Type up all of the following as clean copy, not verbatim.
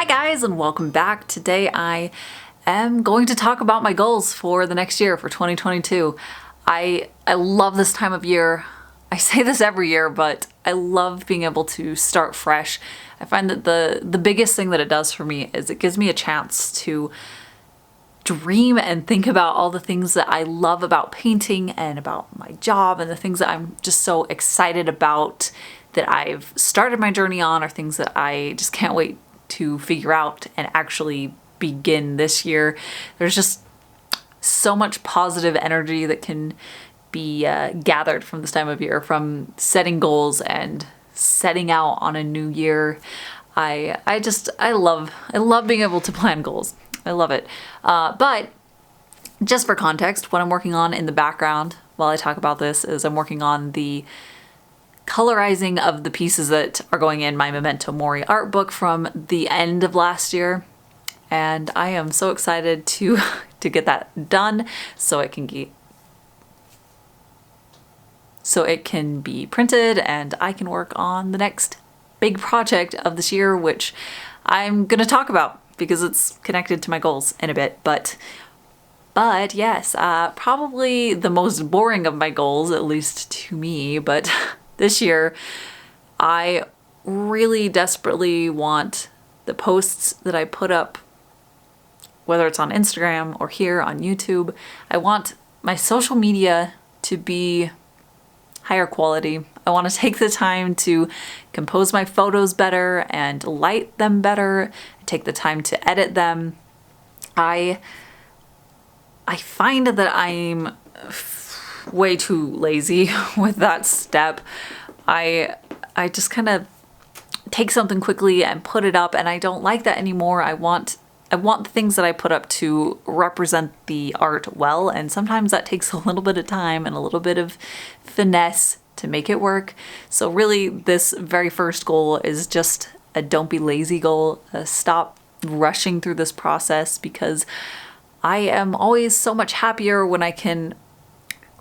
Hi guys, and welcome back. Today I am going to talk about my goals for the next year, for 2022. I love this time of year. I say this every year, but I love being able to start fresh. I find that the biggest thing that it does for me is it gives me a chance to dream and think about all the things that I love about painting and about my job and the things that I'm just so excited about that I've started my journey on, or things that I just can't wait to figure out and actually begin this year. There's just so much positive energy that can be gathered from this time of year, from setting goals and setting out on a new year. I love being able to plan goals. I love it. But just for context, what I'm working on in the background while I talk about this is I'm working on the colorizing of the pieces that are going in my Memento Mori art book from the end of last year. And I am so excited to get that done so it can be printed and I can work on the next big project of this year, which I'm gonna talk about because it's connected to my goals in a bit. But yes, probably the most boring of my goals, at least to me, but this year, I really desperately want the posts that I put up, whether it's on Instagram or here on YouTube, I want my social media to be higher quality. I want to take the time to compose my photos better and light them better, take the time to edit them. I find that I'm way too lazy with that step. I just kind of take something quickly and put it up, and I don't like that anymore. I want the things that I put up to represent the art well, and sometimes that takes a little bit of time and a little bit of finesse to make it work. So really, this very first goal is just a don't be lazy goal. Stop rushing through this process, because I am always so much happier when I can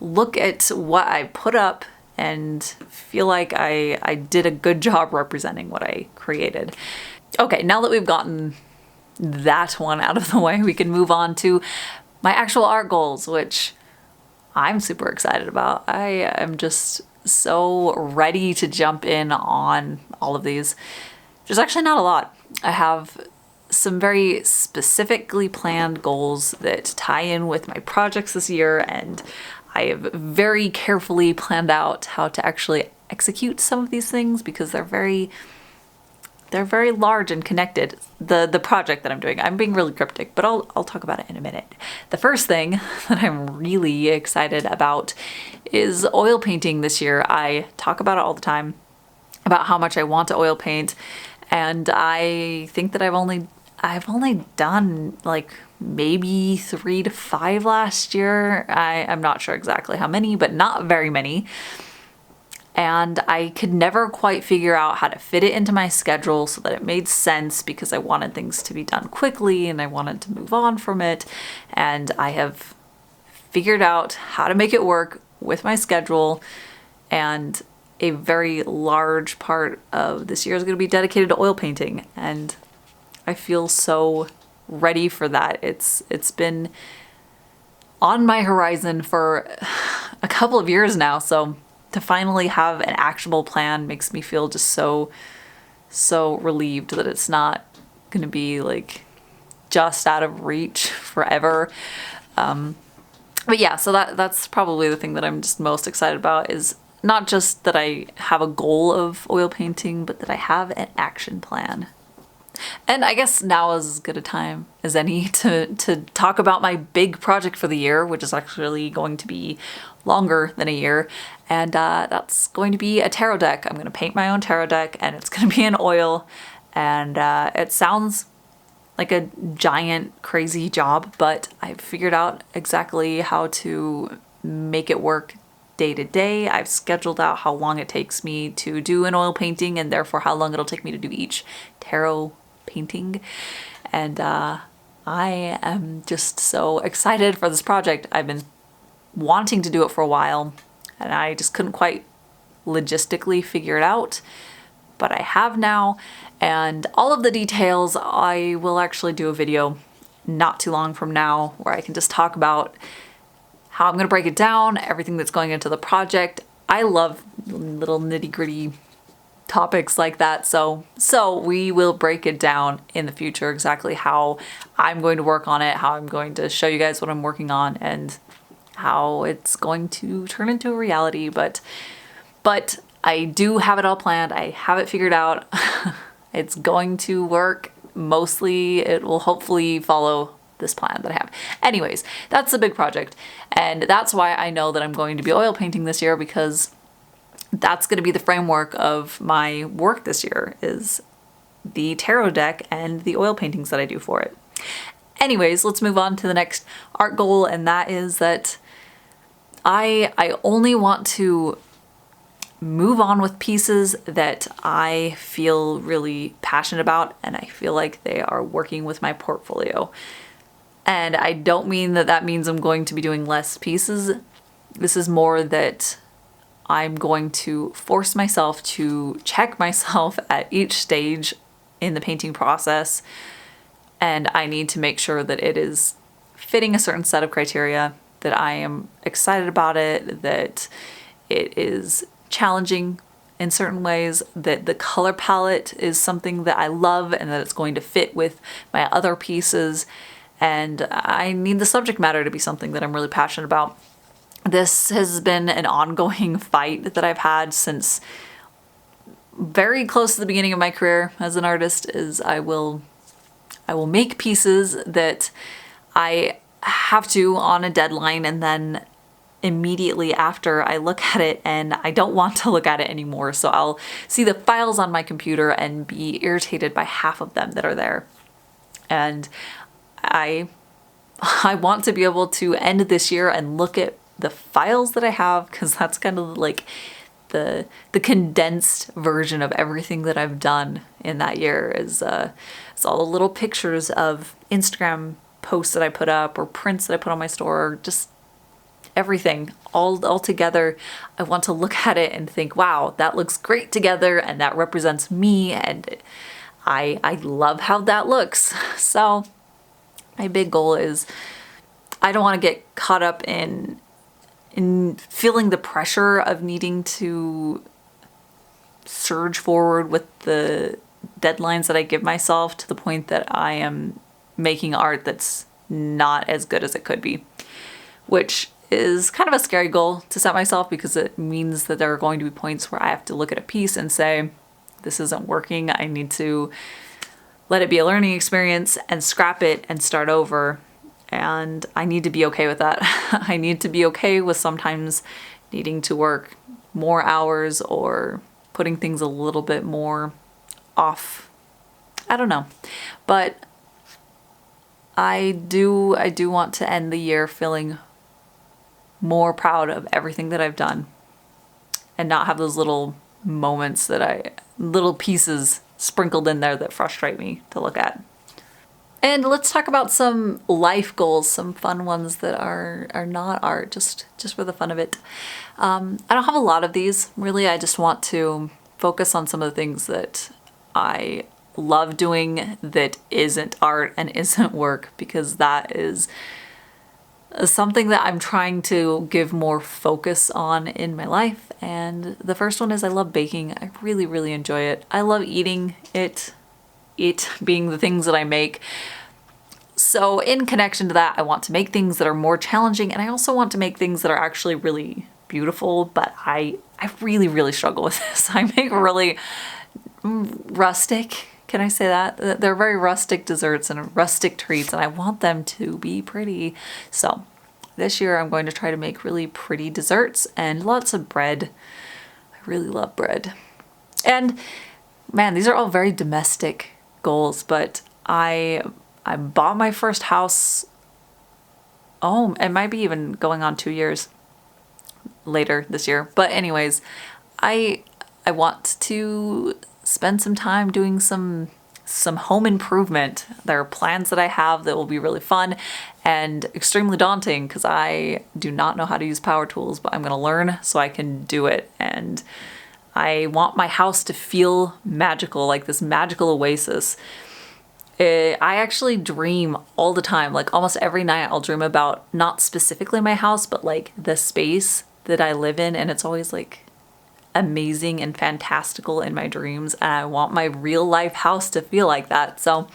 look at what I put up and feel like I did a good job representing what I created. Okay, now that we've gotten that one out of the way, we can move on to my actual art goals, which I'm super excited about. I am just so ready to jump in on all of these. There's actually not a lot. I have some very specifically planned goals that tie in with my projects this year, and I have very carefully planned out how to actually execute some of these things because they're very large and connected. The project that I'm doing, I'm being really cryptic, but I'll talk about it in a minute. The first thing that I'm really excited about is oil painting this year. I talk about it all the time, about how much I want to oil paint, and I think that I've only done like maybe 3 to 5 last year. I'm not sure exactly how many, but not very many. And I could never quite figure out how to fit it into my schedule so that it made sense, because I wanted things to be done quickly and I wanted to move on from it. And I have figured out how to make it work with my schedule, and a very large part of this year is going to be dedicated to oil painting, and I feel so ready for that. It's been on my horizon for a couple of years now, so to finally have an actionable plan makes me feel just so relieved that it's not gonna be like just out of reach forever. But yeah, so that's probably the thing that I'm just most excited about, is not just that I have a goal of oil painting, but that I have an action plan. And I guess now is as good a time as any to talk about my big project for the year, which is actually going to be longer than a year. And that's going to be a tarot deck. I'm going to paint my own tarot deck, and it's going to be in oil. And it sounds like a giant, crazy job, but I've figured out exactly how to make it work day to day. I've scheduled out how long it takes me to do an oil painting, and therefore how long it'll take me to do each tarot painting. And I am just so excited for this project. I've been wanting to do it for a while, and I just couldn't quite logistically figure it out. but I have now. And all of the details, I will actually do a video not too long from now where I can just talk about how I'm gonna break it down, everything that's going into the project. I love little nitty-gritty topics like that, so we will break it down in the future, exactly how I'm going to work on it, how I'm going to show you guys what I'm working on, and how it's going to turn into a reality. But I do have it all planned. I have it figured out. It's going to work. Mostly it will hopefully follow this plan that I have. Anyways, that's the big project, and that's why I know that I'm going to be oil painting this year, because that's going to be the framework of my work this year, is the tarot deck and the oil paintings that I do for it. Anyways, let's move on to the next art goal, and that is that I only want to move on with pieces that I feel really passionate about and I feel like they are working with my portfolio. And I don't mean that that means I'm going to be doing less pieces. This is more that I'm going to force myself to check myself at each stage in the painting process, and I need to make sure that it is fitting a certain set of criteria, that I am excited about it, that it is challenging in certain ways, that the color palette is something that I love and that it's going to fit with my other pieces, and I need the subject matter to be something that I'm really passionate about. This has been an ongoing fight that I've had since very close to the beginning of my career as an artist. Is I will make pieces that I have to on a deadline, and then immediately after I look at it and I don't want to look at it anymore. So I'll see the files on my computer and be irritated by half of them that are there. And I want to be able to end this year and look at the files that I have, because that's kind of like the condensed version of everything that I've done in that year. Is it's all the little pictures of Instagram posts that I put up or prints that I put on my store, or just everything all together. I want to look at it and think, wow, that looks great together and that represents me, and I love how that looks. So my big goal is I don't want to get caught up in feeling the pressure of needing to surge forward with the deadlines that I give myself, to the point that I am making art that's not as good as it could be, which is kind of a scary goal to set myself, because it means that there are going to be points where I have to look at a piece and say, this isn't working. I need to let it be a learning experience and scrap it and start over. And I need to be okay with that. I need to be okay with sometimes needing to work more hours or putting things a little bit more off. I don't know. But I do want to end the year feeling more proud of everything that I've done, and not have those little moments little pieces sprinkled in there that frustrate me to look at. And let's talk about some life goals, some fun ones that are not art, just for the fun of it. I don't have a lot of these, really. I just want to focus on some of the things that I love doing that isn't art and isn't work, because that is something that I'm trying to give more focus on in my life. And the first one is I love baking. I really, really enjoy it. I love eating it being the things that I make. So in connection to that, I want to make things that are more challenging, and I also want to make things that are actually really beautiful, but I really, really struggle with this. I make really rustic, can I say that? They're very rustic desserts and rustic treats, and I want them to be pretty. So this year I'm going to try to make really pretty desserts and lots of bread. I really love bread. And man, these are all very domestic goals, but I bought my first house, it might be even going on 2 years later this year. But anyways, I want to spend some time doing some home improvement. There are plans that I have that will be really fun and extremely daunting, because I do not know how to use power tools, but I'm going to learn so I can do it. And I want my house to feel magical, like this magical oasis. I actually dream all the time, like almost every night I'll dream about not specifically my house, but like the space that I live in, and it's always like amazing and fantastical in my dreams, and I want my real life house to feel like that. So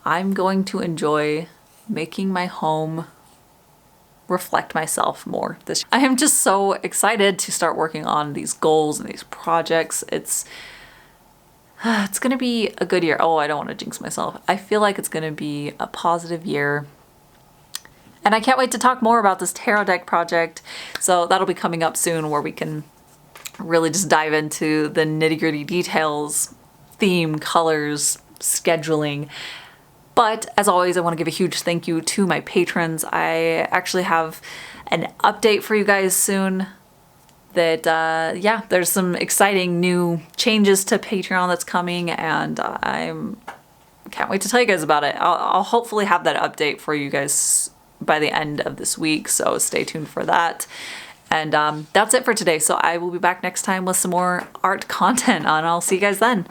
I'm going to enjoy making my home reflect myself more this year. I am just so excited to start working on these goals and these projects. It's gonna be a good year. Oh, I don't want to jinx myself. I feel like it's gonna be a positive year. And I can't wait to talk more about this tarot deck project. So that'll be coming up soon, where we can really just dive into the nitty-gritty details, theme, colors, scheduling. But as always, I want to give a huge thank you to my patrons. I actually have an update for you guys soon. That yeah, there's some exciting new changes to Patreon that's coming, and can't wait to tell you guys about it. I'll hopefully have that update for you guys by the end of this week, so stay tuned for that. And that's it for today. So I will be back next time with some more art content, and I'll see you guys then.